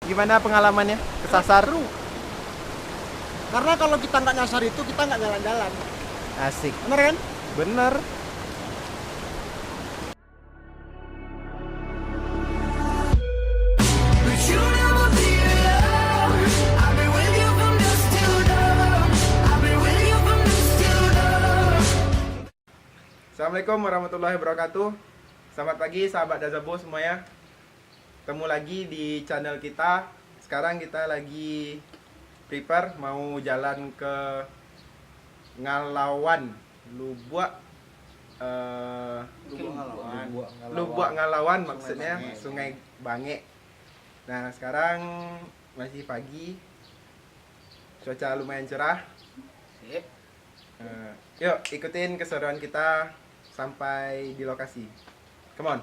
Gimana pengalamannya? Kesasar? Seru. Karena kalau kita nggak nyasar itu kita nggak jalan-jalan. Asik. Bener kan? Bener. Assalamualaikum warahmatullahi wabarakatuh. Selamat pagi sahabat Dazabo semuanya. Ketemu lagi di channel kita. Sekarang kita lagi prepare mau jalan ke Ngalawan, Lubuak, Lubuak Ngalawan maksudnya, Sungai Bange. Nah sekarang masih pagi, cuaca lumayan cerah. Yuk ikutin keseruan kita sampai di lokasi. Come on.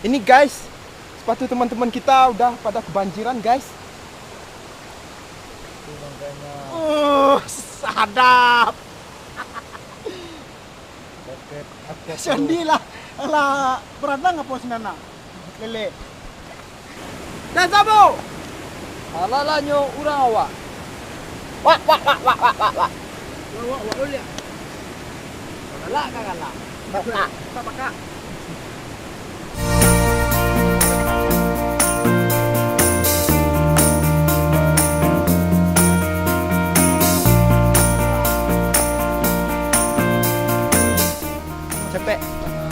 Ini guys, sepatu teman-teman kita udah pada kebanjiran guys. Sadap. Sandilah. Alah, beradang apa senana? Lele. Dazabo. Alala nyo urang awak. Wak. Wak lihat. Alala kakala. Baka.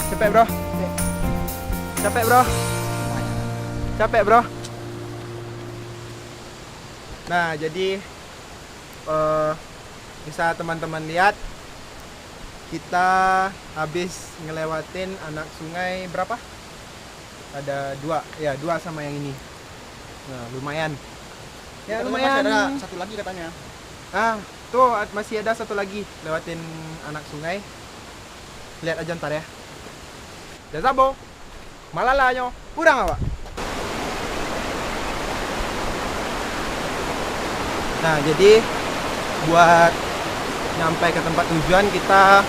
Capek bro. Capek bro. Nah jadi bisa teman-teman lihat, kita habis ngelewatin anak sungai berapa? Ada dua sama yang ini. Nah lumayan. Ya lumayan. Masih ada satu lagi katanya. Tuh masih ada satu lagi lewatin anak sungai. Lihat aja ntar ya. Dazabo, malala nyo, urang awak. Nah jadi buat nyampe ke tempat tujuan kita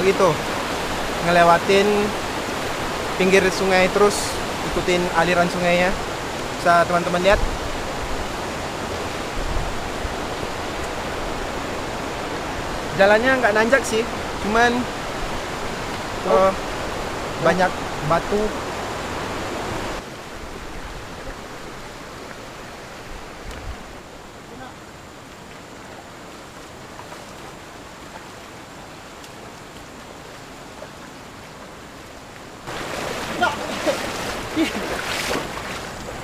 gitu ngelewatin pinggir sungai, terus ikutin aliran sungainya. Bisa teman-teman lihat. Jalannya nggak nanjak sih, cuman banyak batu.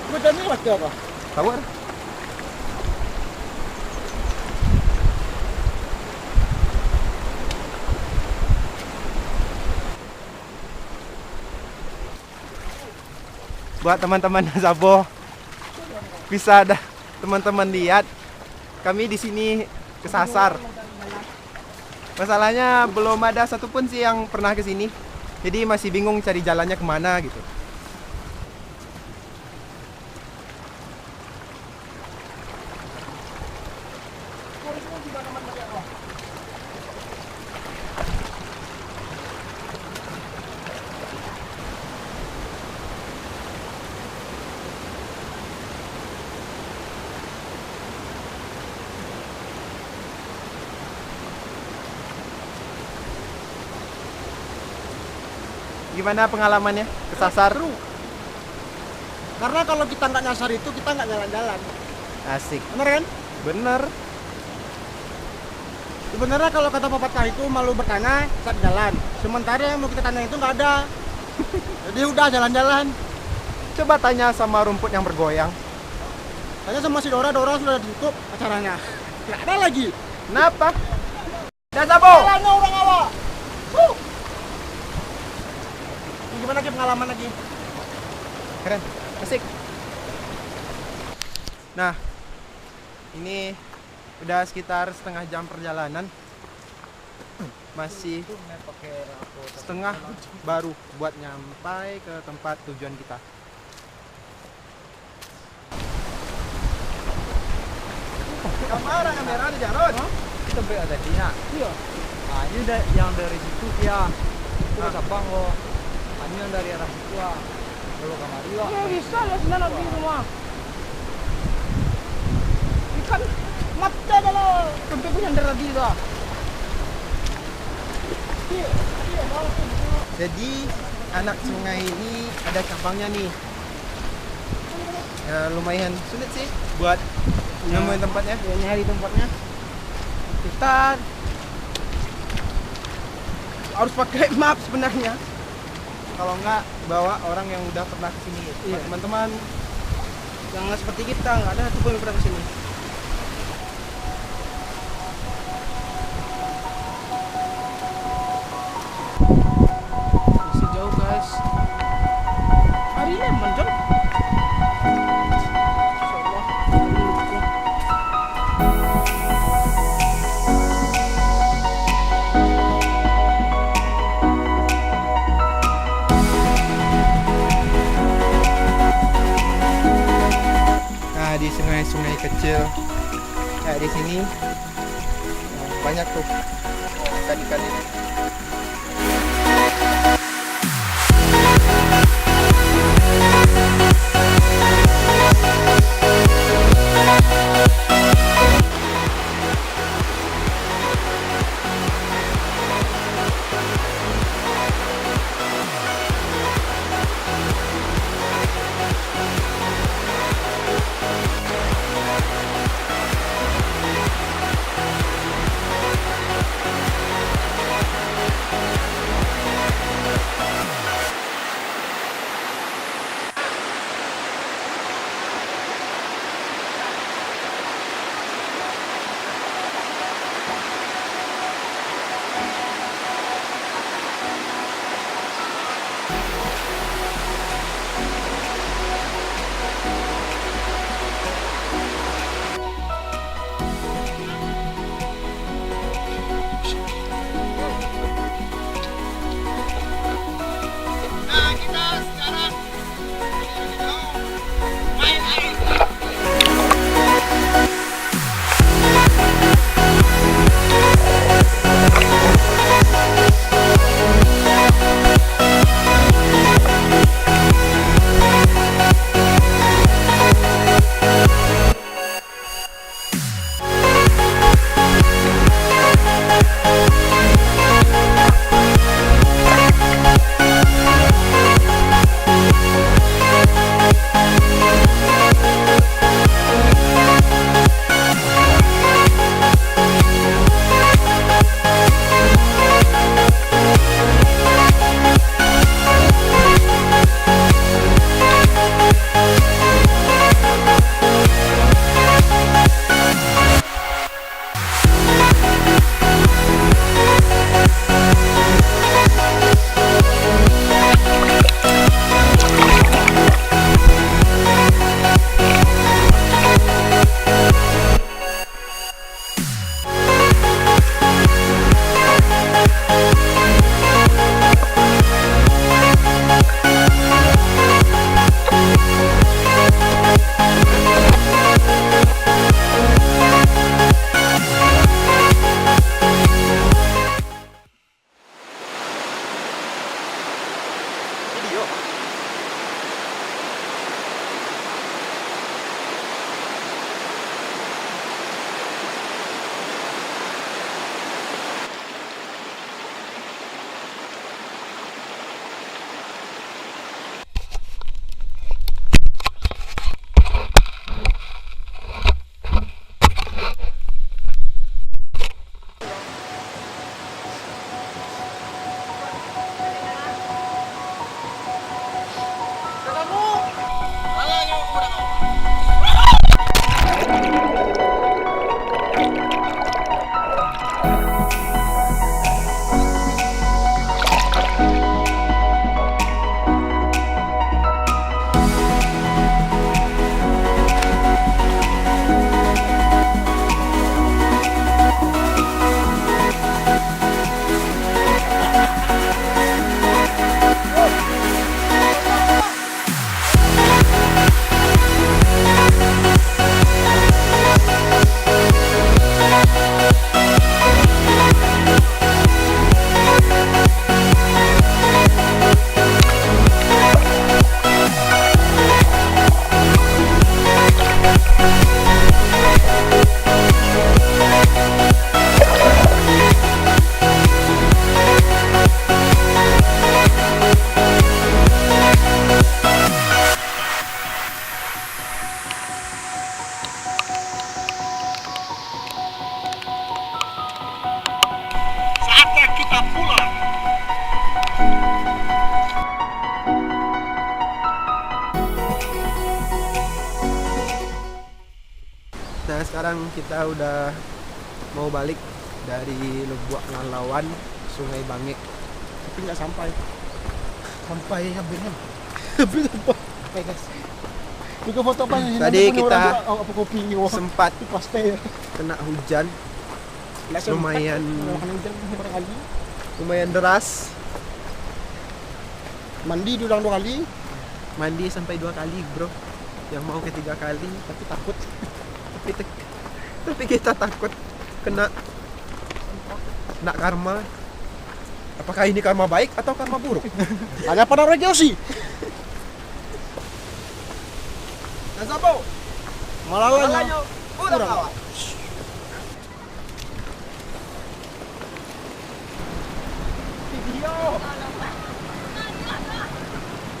Badan ini lagi apa? Tahu? Buat teman-teman Zabo, bisa ada teman-teman lihat kami di sini kesasar. Masalahnya belum ada satupun sih yang pernah ke sini, jadi masih bingung cari jalannya kemana gitu. Gimana pengalamannya kesasar? Seru. Karena kalau kita nggak nyasar itu kita nggak jalan-jalan. Asik. Bener kan? Bener. Sebenarnya kalau kata pepatah itu malu bertanya saat jalan. Sementara yang mau kita tanya itu nggak ada. Jadi udah jalan-jalan. Coba tanya sama rumput yang bergoyang. Tanya sama si Dora sudah ditutup acaranya. Nggak ada lagi. Kenapa? Zabo. Jalannya orang awak. Gimana lagi pengalaman lagi? Keren, asik. Nah, ini udah sekitar setengah jam perjalanan. Masih setengah baru buat nyampai ke tempat tujuan kita. Kamera di Jarod. Kita beri tadinya. Iya. Nah, ini yang dari situ ya. Itu ke Sabang loh. Ini yang dari arah situ ya. Kalau kamari ya. Ya bisa lah sebenarnya di rumah. Ikan mata kalau sampai punya tadi lah. Jadi anak sungai ini ada cabangnya nih. Ya, lumayan sulit sih buat nemuin tempatnya. Ya, nyari tempatnya. Kita harus pakai map sebenarnya. Kalau nggak bawa orang yang udah pernah kesini. Iya. Teman-teman, Jangan seperti kita, nggak ada satu pun yang pernah kesini. Masih jauh guys. Hari ini aman John. Insyaallah. nah di sungai-sungai kecil kayak di sini banyak tuh ikan-ikan ini. sekarang kita udah mau balik dari Lebuak Ngalawan Sungai Bange. Tapi nggak sampai. Sampai habisnya. Tapi sampai guys. Juga foto apa nih? Tadi kita apa kopi ini? Wah, sempat itu pasti ya. kena hujan lumayan Makan hujan berapa kali? lumayan deras. Mandi diulang 2 kali, Mandi sampai 2 kali, bro. Yang mau ketiga kali, tapi takut. tapi kita takut kena karma. Apakah ini karma baik atau karma buruk? Hanya pada Rejosi. Nasabo, Malalanya udah kawan.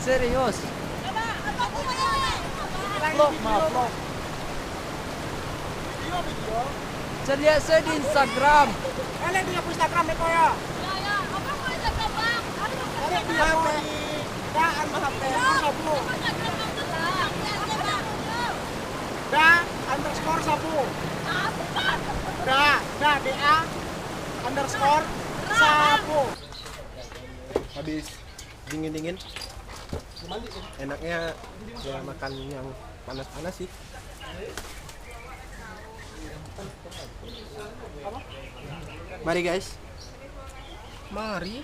Serius. vlog, vlog. Saya lihat saya di Instagram. Kalian punya Instagram itu ya? Kalian di HP. Daan HP. Sabu. Underscore sabu. DA underscore sabu. Habis dingin-dingin enaknya ya makan yang panas-panas sih. Mari guys, mari.